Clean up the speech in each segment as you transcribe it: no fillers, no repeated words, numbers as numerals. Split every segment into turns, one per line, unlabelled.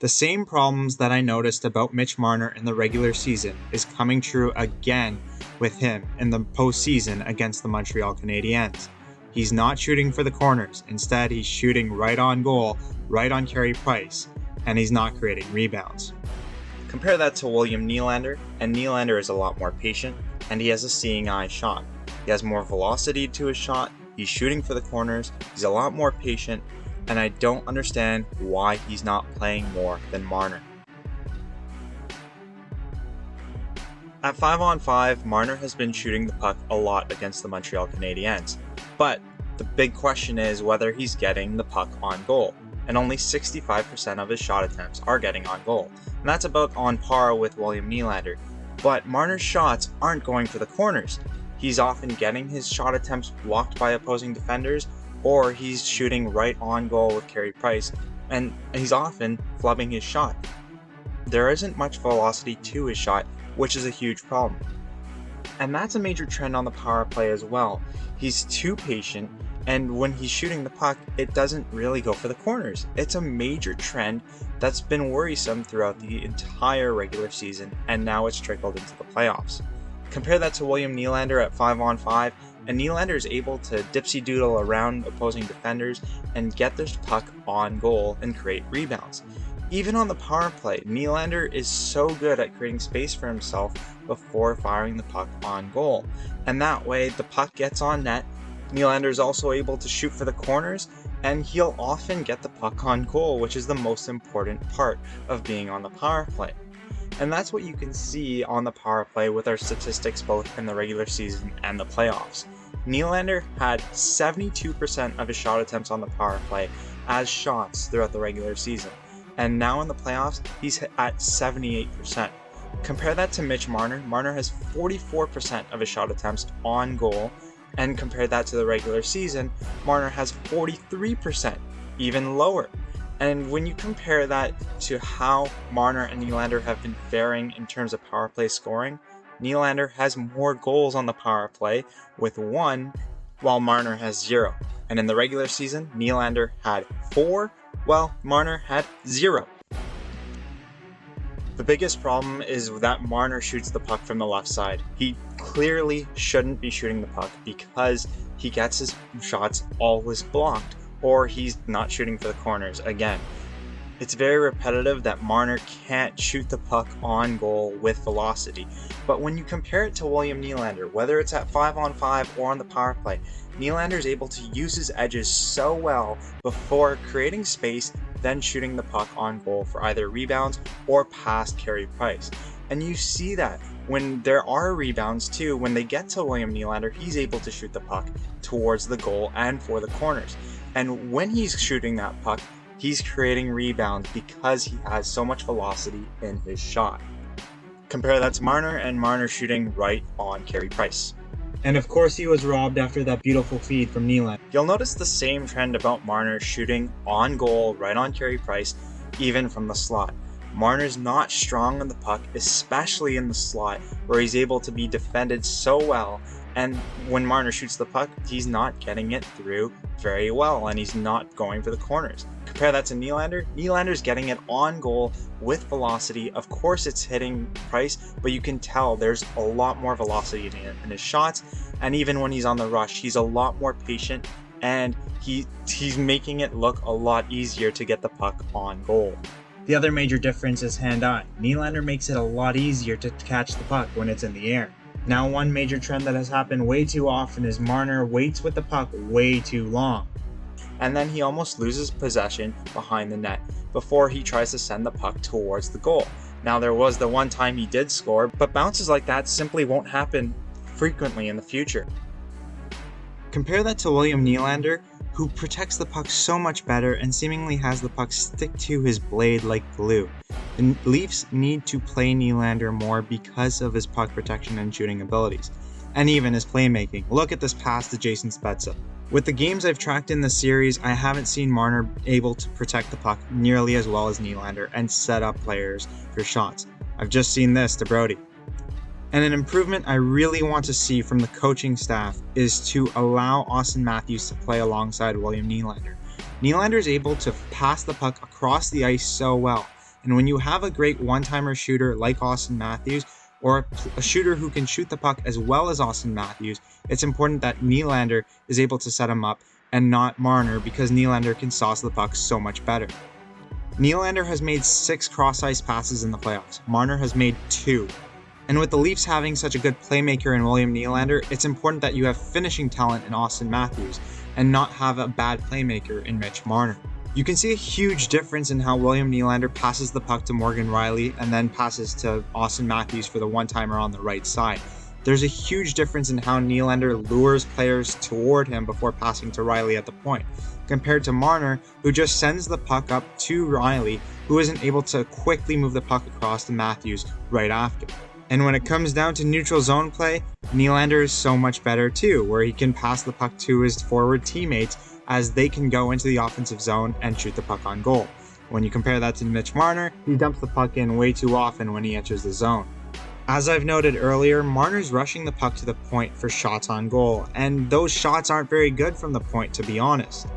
The same problems that I noticed about Mitch Marner in the regular season is coming true again with him in the postseason against the Montreal Canadiens. He's not shooting for the corners. Instead, he's shooting right on goal, right on Carey Price, and he's not creating rebounds. Compare that to William Nylander, and Nylander is a lot more patient, and he has a seeing eye shot. He has more velocity to his shot, he's shooting for the corners, he's a lot more patient, and I don't understand why he's not playing more than Marner. At 5-on-5, Marner has been shooting the puck a lot against the Montreal Canadiens, but the big question is whether he's getting the puck on goal, and only 65% of his shot attempts are getting on goal, and that's about on par with William Nylander. But Marner's shots aren't going for the corners. He's often getting his shot attempts blocked by opposing defenders, or he's shooting right on goal with Carey Price, and he's often flubbing his shot. There isn't much velocity to his shot, which is a huge problem. And that's a major trend on the power play as well. He's too patient, and when he's shooting the puck, it doesn't really go for the corners. It's a major trend that's been worrisome throughout the entire regular season, and now it's trickled into the playoffs. Compare that to William Nylander at 5-on-5, and Nylander is able to dipsy-doodle around opposing defenders and get this puck on goal and create rebounds. Even on the power play, Nylander is so good at creating space for himself before firing the puck on goal. And that way, the puck gets on net, Nylander is also able to shoot for the corners, and he'll often get the puck on goal, which is the most important part of being on the power play. And that's what you can see on the power play with our statistics both in the regular season and the playoffs. Nylander had 72% of his shot attempts on the power play as shots throughout the regular season, and now in the playoffs, he's at 78%. Compare that to Mitch Marner. Marner has 44% of his shot attempts on goal, and compare that to the regular season, Marner has 43%, even lower. And when you compare that to how Marner and Nylander have been faring in terms of power play scoring, Nylander has more goals on the power play with 1, while Marner has 0. And in the regular season, Nylander had 4, while Marner had 0. The biggest problem is that Marner shoots the puck from the left side. He clearly shouldn't be shooting the puck because he gets his shots always blocked, or he's not shooting for the corners again. It's very repetitive that Marner can't shoot the puck on goal with velocity. But when you compare it to William Nylander, whether it's at 5-on-5 or on the power play, Nylander is able to use his edges so well before creating space, then shooting the puck on goal for either rebounds or past Carey Price. And you see that when there are rebounds too, when they get to William Nylander, he's able to shoot the puck towards the goal and for the corners. And when he's shooting that puck, he's creating rebounds because he has so much velocity in his shot. Compare that to Marner, and Marner shooting right on Carey Price. And of course he was robbed after that beautiful feed from Nylander. You'll notice the same trend about Marner shooting on goal right on Carey Price, even from the slot. Marner's not strong on the puck, especially in the slot, where he's able to be defended so well, and when Marner shoots the puck, he's not getting it through very well, and he's not going for the corners. Compare that to Nylander. Nylander's getting it on goal with velocity. Of course it's hitting Price, but you can tell there's a lot more velocity in his shots, and even when he's on the rush, he's a lot more patient, and he's making it look a lot easier to get the puck on goal. The other major difference is hand-eye. Nylander makes it a lot easier to catch the puck when it's in the air. Now, one major trend that has happened way too often is Marner waits with the puck way too long, and then he almost loses possession behind the net before he tries to send the puck towards the goal. Now, there was the one time he did score, but bounces like that simply won't happen frequently in the future. Compare that to William Nylander, who protects the puck so much better and seemingly has the puck stick to his blade like glue. The Leafs need to play Nylander more because of his puck protection and shooting abilities, and even his playmaking. Look at this pass to Jason Spezza. With the games I've tracked in the series, I haven't seen Marner able to protect the puck nearly as well as Nylander and set up players for shots. I've just seen this to Brody. And an improvement I really want to see from the coaching staff is to allow Austin Matthews to play alongside William Nylander. Nylander is able to pass the puck across the ice so well, And when you have a great one-timer shooter like Auston Matthews, or a shooter who can shoot the puck as well as Auston Matthews, it's important that Nylander is able to set him up and not Marner, because Nylander can sauce the puck so much better. Nylander has made 6 cross-ice passes in the playoffs. Marner has made 2. And with the Leafs having such a good playmaker in William Nylander, it's important that you have finishing talent in Auston Matthews and not have a bad playmaker in Mitch Marner. You can see a huge difference in how William Nylander passes the puck to Morgan Rielly and then passes to Auston Matthews for the one-timer on the right side. There's a huge difference in how Nylander lures players toward him before passing to Rielly at the point, compared to Marner, who just sends the puck up to Rielly, who isn't able to quickly move the puck across to Matthews right after. And when it comes down to neutral zone play, Nylander is so much better too, where he can pass the puck to his forward teammates as they can go into the offensive zone and shoot the puck on goal. When you compare that to Mitch Marner, he dumps the puck in way too often when he enters the zone. As I've noted earlier, Marner's rushing the puck to the point for shots on goal, and those shots aren't very good from the point, to be honest.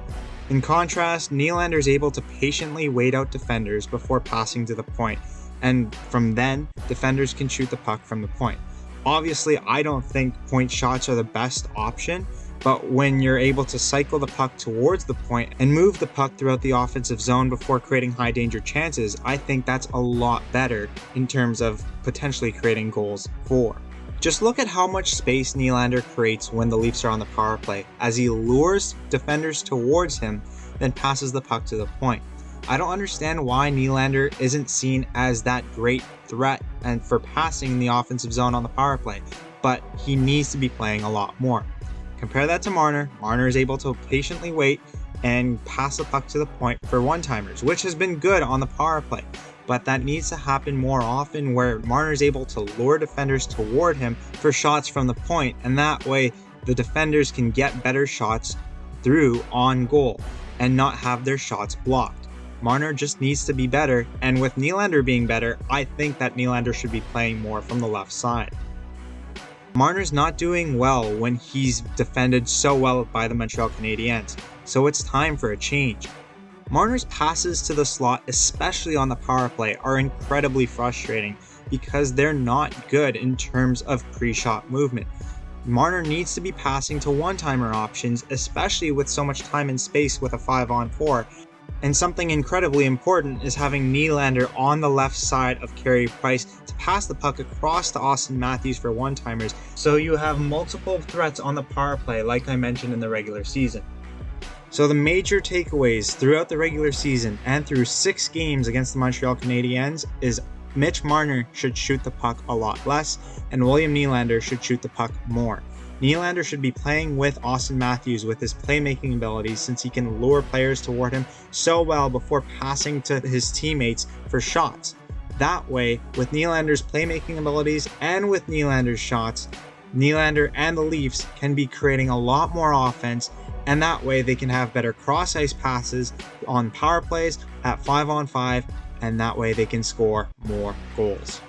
In contrast, Nylander is able to patiently wait out defenders before passing to the point, and from then, defenders can shoot the puck from the point. Obviously, I don't think point shots are the best option, but when you're able to cycle the puck towards the point and move the puck throughout the offensive zone before creating high danger chances, I think that's a lot better in terms of potentially creating goals for. Just look at how much space Nylander creates when the Leafs are on the power play, as he lures defenders towards him, then passes the puck to the point. I don't understand why Nylander isn't seen as that great threat and for passing the offensive zone on the power play, but he needs to be playing a lot more. Compare that to Marner. Marner is able to patiently wait and pass the puck to the point for one-timers, which has been good on the power play. But that needs to happen more often, where Marner is able to lure defenders toward him for shots from the point, and that way the defenders can get better shots through on goal and not have their shots blocked. Marner just needs to be better, and with Nylander being better, I think that Nylander should be playing more from the left side. Marner's not doing well when he's defended so well by the Montreal Canadiens, so it's time for a change. Marner's passes to the slot, especially on the power play, are incredibly frustrating because they're not good in terms of pre-shot movement. Marner needs to be passing to one-timer options, especially with so much time and space with a 5-on-4. And something incredibly important is having Nylander on the left side of Carey Price to pass the puck across to Auston Matthews for one-timers, so you have multiple threats on the power play like I mentioned in the regular season. So the major takeaways throughout the regular season and through 6 games against the Montreal Canadiens is Mitch Marner should shoot the puck a lot less, and William Nylander should shoot the puck more. Nylander should be playing with Auston Matthews with his playmaking abilities, since he can lure players toward him so well before passing to his teammates for shots. That way, with Nylander's playmaking abilities and with Nylander's shots, Nylander and the Leafs can be creating a lot more offense, and that way they can have better cross-ice passes on power plays at 5-on-5, and that way they can score more goals.